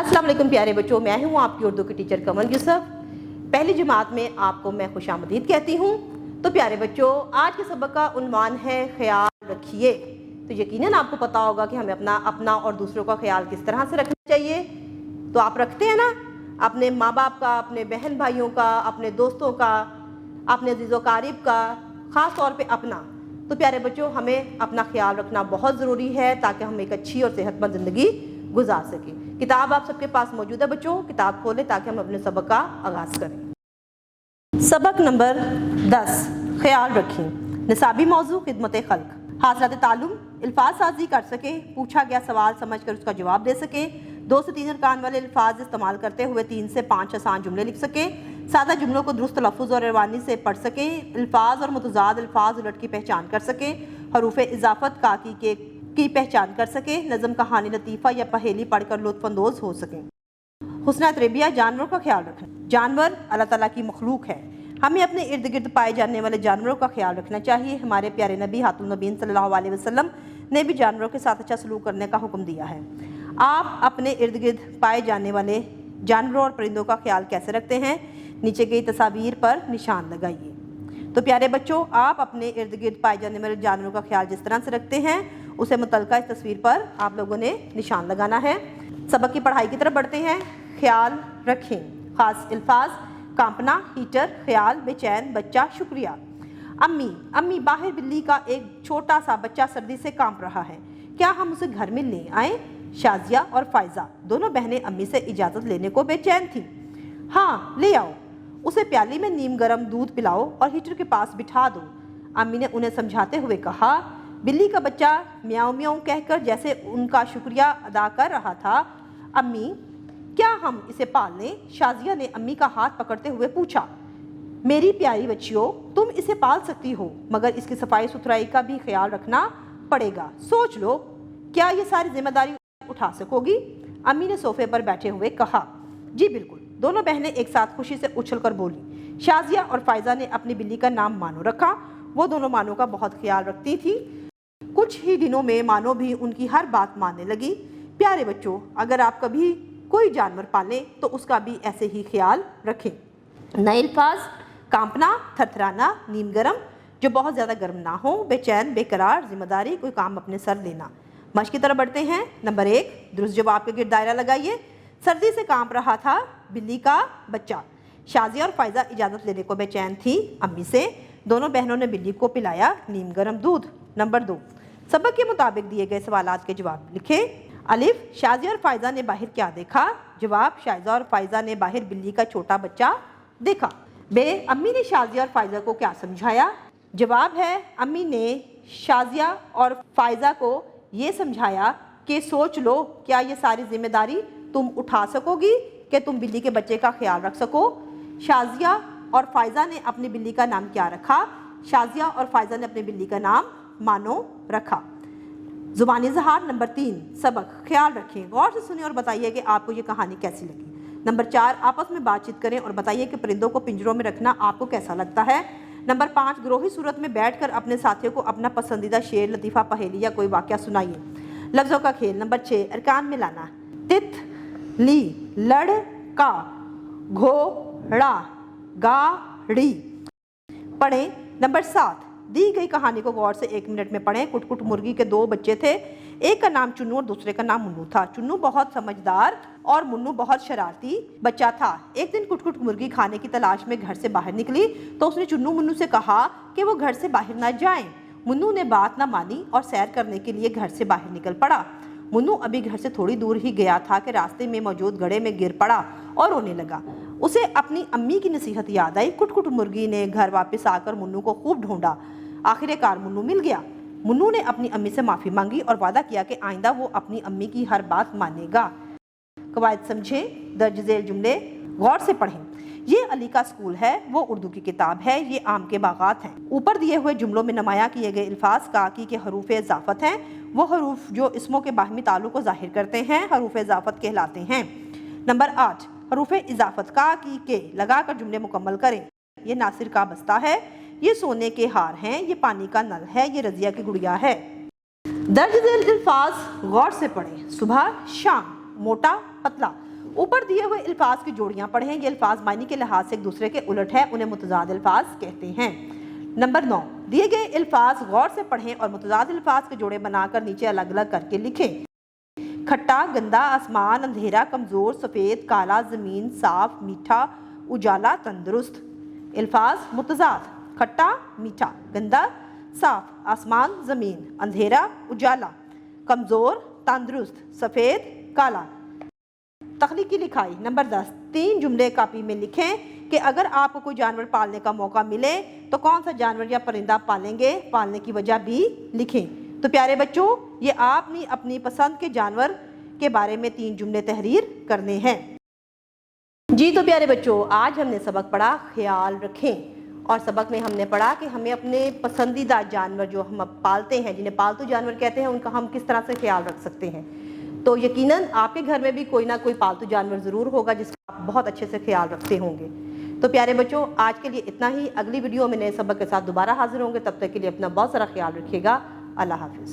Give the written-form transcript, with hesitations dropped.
अस्सलाम वालेकुम प्यारे बच्चों, मैं हूँ आपकी उर्दू की टीचर कमल यूसुफ। पहली जमात में आपको मैं खुशामदीद कहती हूँ। तो प्यारे बच्चों, आज के सबक का उन्वान है ख्याल रखिए। तो यकीनन आपको पता होगा कि हमें अपना और दूसरों का ख्याल किस तरह से रखना चाहिए। तो आप रखते हैं ना, अपने माँ बाप का, अपने बहन भाइयों का, अपने दोस्तों का, अपने अज़ीज़ व क़रीब का, ख़ास तौर पे अपना। तो प्यारे बच्चों, हमें अपना ख्याल रखना बहुत ज़रूरी है ताकि हम एक अच्छी और सेहतमंद ज़िंदगी गुजार सकें। किताब आप सबके पास मौजूद है बच्चों, किताब खोलें ताकि हम अपने सबक का आगाज़ करें। सबक नंबर 10, ख्याल रखें। निसाबी मौजू खिदमत खल्क। हासिलात तालुम, अल्फाज साजी कर सके, पूछा गया सवाल समझ कर उसका जवाब दे सके, 2 से 3 अरकान वाले अल्फाज इस्तेमाल करते हुए 3 से 5 आसान जुमले लिख सके, सादा जुमलों को दुरुस्त लफ्ज़ और रवानी से पढ़ सके, अल्फाज और मुतज़ाद अल्फाज उलट की पहचान कर सके, हरूफ इजाफत काकी की पहचान कर सके, नज़म, कहानी, लतीफ़ा या पहेली पढ़कर लुत्फ़अंदोज़ हो सके। हुस्न तरबिया, जानवरों का ख्याल रखना। जानवर अल्लाह ताला की मखलूक है, हमें अपने इर्द गिर्द पाए जाने वाले जानवरों का ख्याल रखना चाहिए। हमारे प्यारे नबी हातुन नबीन सल्लल्लाहु अलैहि वसल्लम ने भी जानवरों के साथ अच्छा सलूक करने का हुक्म दिया है। आप अपने इर्द गिर्द पाए जाने वाले जानवरों और परिंदों का ख्याल कैसे रखते हैं? नीचे गई तस्वीर पर निशान लगाइए। तो प्यारे बच्चों, आप अपने इर्द गिर्द पाए जाने वाले जानवरों का ख्याल जिस तरह से रखते हैं उसे मुतलका इस तस्वीर पर आप लोगों ने निशान लगाना है। सबक की पढ़ाई की तरफ बढ़ते हैं। ख्याल रखें, खास अल्फाज, कांपना, हीटर, ख्याल, बेचैन, बच्चा, शुक्रिया। अम्मी, बाहर बिल्ली का एक छोटा सा बच्चा सर्दी से कांप रहा है, क्या हम उसे घर में ले आएं? शाजिया और फायजा दोनों बहनें अम्मी से इजाज़त लेने को बेचैन थीं। हाँ, ले आओ, उसे प्याली में नीम गर्म दूध पिलाओ और हीटर के पास बिठा दो। अम्मी ने उन्हें समझाते हुए कहा। बिल्ली का बच्चा म्याऊं म्याऊं कहकर जैसे उनका शुक्रिया अदा कर रहा था। अम्मी, क्या हम इसे पाल लें? शाजिया ने अम्मी का हाथ पकड़ते हुए पूछा। मेरी प्यारी बच्चियों, तुम इसे पाल सकती हो, मगर इसकी सफाई सुथराई का भी ख्याल रखना पड़ेगा। सोच लो, क्या ये सारी जिम्मेदारी उठा सकोगी? अम्मी ने सोफे पर बैठे हुए कहा। जी बिल्कुल, दोनों बहनें एक साथ खुशी से उछलकर बोली। शाजिया और फायजा ने अपनी बिल्ली का नाम मानो रखा। वो दोनों मानो का बहुत ख्याल रखती थी। कुछ ही दिनों में मानो भी उनकी हर बात मानने लगी। प्यारे बच्चों, अगर आप कभी कोई जानवर पालें तो उसका भी ऐसे ही ख्याल रखें। नए अल्फाज, कांपना, थरथराना, नीम गर्म, जो बहुत ज़्यादा गर्म ना हो, बेचैन, बेकरार, जिम्मेदारी, कोई काम अपने सर लेना। मश्क की तरफ बढ़ते हैं। नंबर 1, दुरुस्त जवाब के गिर्द दायरा लगाइए। सर्दी से कांप रहा था बिल्ली का बच्चा। शाजिया और फायजा इजाज़त लेने को बेचैन थी अम्मी से। दोनों बहनों ने बिल्ली को पिलाया नीम गर्म दूध। नंबर 2, सबक के मुताबिक दिए गए सवालात के जवाब लिखें। अलिफ, शाजिया और फायजा ने बाहर क्या देखा? जवाब, शाजिया और फायजा ने बाहर बिल्ली का छोटा बच्चा देखा। बे, अम्मी ने शाजिया और फायजा को क्या समझाया? जवाब है, अम्मी ने शाजिया और फायजा को ये समझाया कि सोच लो, क्या ये सारी जिम्मेदारी तुम उठा सकोगी कि तुम बिल्ली के बच्चे का ख्याल रख सको? शाजिया और फायजा ने अपनी बिल्ली का नाम क्या रखा? शाजिया और फायजा ने अपनी बिल्ली का नाम मानो रखा। ज़ुबानी इज़हार नंबर 3, सबक ख्याल रखें। गौर से सुनिए और बताइए कि आपको ये कहानी कैसी लगी। नंबर 4, आपस में बातचीत करें और बताइए कि परिंदों को पिंजरों में रखना आपको कैसा लगता है। नंबर 5, गिरोही सूरत में बैठकर अपने साथियों को अपना पसंदीदा शेर, लतीफ़ा, पहेली या कोई वाक़या सुनाइए। लफ्ज़ों का खेल। नंबर 6, अरकान में लाना। तित, ली, लड़का, घोड़ा, गाड़ी। पढ़ें। नंबर 7, दी गई कहानी को गौर से 1 मिनट में पढ़ें। कुटकुट मुर्गी के 2 बच्चे थे, एक का नाम चुन्नू और दूसरे का नाम मुन्नू था। चुन्नू बहुत समझदार और मुन्नू बहुत शरारती बच्चा था। एक दिन कुटकुट मुर्गी खाने की तलाश में घर से बाहर निकली तो उसने चुन्नू मुन्नू से कहा कि वो घर से बाहर ना जाएं। मुन्नू ने बात ना मानी और सैर करने के लिए घर से बाहर निकल पड़ा। मुन्नू अभी घर से थोड़ी दूर ही गया था कि रास्ते में मौजूद गड्ढे में गिर पड़ा और रोने लगा। उसे अपनी अम्मी की नसीहत याद आई। कुटकुट मुर्गी ने घर वापस आकर मुन्नू को खूब ढूंढा। आखिरकार मुन्नू मिल गया। मुन्नू ने अपनी अम्मी से माफ़ी मांगी और वादा किया कि आइंदा वो अपनी अम्मी की हर बात मानेगा। कवायद समझें, दर्ज झेल जुमले गौर से पढ़ें। ये अली का स्कूल है, वो उर्दू की किताब है, ये आम के बागात हैं। ऊपर दिए हुए जुमलों में नमाया किए गए अल्फाज काकी के हरूफ इजाफत हैं। वो हरूफ जो इसमों के बाहमी ताल्लुक को जाहिर करते हैं हरूफ इजाफत कहलाते हैं। नंबर 8, हरूफ इजाफत काकी के लगाकर जुमले मुकम्मल करें। ये नासिर का बस्ता है, ये सोने के हार हैं, ये पानी का नल है, ये रजिया की गुड़िया है। दर्ज झेल अल्फाज गौर से पढ़ें। सुबह, शाम, मोटा, पतला। اوپر دیے ہوئے الفاظ کی جوڑیاں پڑھیں. یہ الفاظ معنی کے لحاظ سے ایک دوسرے کے الٹ ہیں, انہیں متضاد الفاظ کہتے ہیں. نمبر 9, دیے گئے الفاظ غور سے پڑھیں اور متضاد الفاظ کے جوڑے بنا کر نیچے الگ الگ کر کے لکھیں. کھٹا, گندا, آسمان, اندھیرا, کمزور, سفید, کالا, زمین, صاف, میٹھا, اجالا, تندرست. الفاظ متضاد: کھٹا میٹھا، گندا صاف، آسمان زمین، اندھیرا اجالا، کمزور تندرست، سفید کالا. تخلیقی لکھائی. نمبر 10، 3 جملے کاپی میں لکھیں کہ اگر آپ کو کوئی جانور پالنے کا موقع ملے تو کون سا جانور یا پرندہ پالیں گے، پالنے کی وجہ بھی لکھیں. تو پیارے بچوں، یہ آپ نے اپنی پسند کے جانور کے بارے میں 3 جملے تحریر کرنے ہیں. جی تو پیارے بچوں، آج ہم نے سبق پڑھا خیال رکھیں، اور سبق میں ہم نے پڑھا کہ ہمیں اپنے پسندیدہ جانور جو ہم پالتے ہیں، جنہیں پالتو جانور کہتے ہیں، ان کا ہم کس طرح سے خیال رکھ سکتے ہیں. تو یقیناً آپ کے گھر میں بھی کوئی نہ کوئی پالتو جانور ضرور ہوگا جس کا آپ بہت اچھے سے خیال رکھتے ہوں گے. تو پیارے بچوں، آج کے لیے اتنا ہی. اگلی ویڈیو میں نئے سبق کے ساتھ دوبارہ حاضر ہوں گے. تب تک کے لیے اپنا بہت سارا خیال رکھیے گا. اللہ حافظ.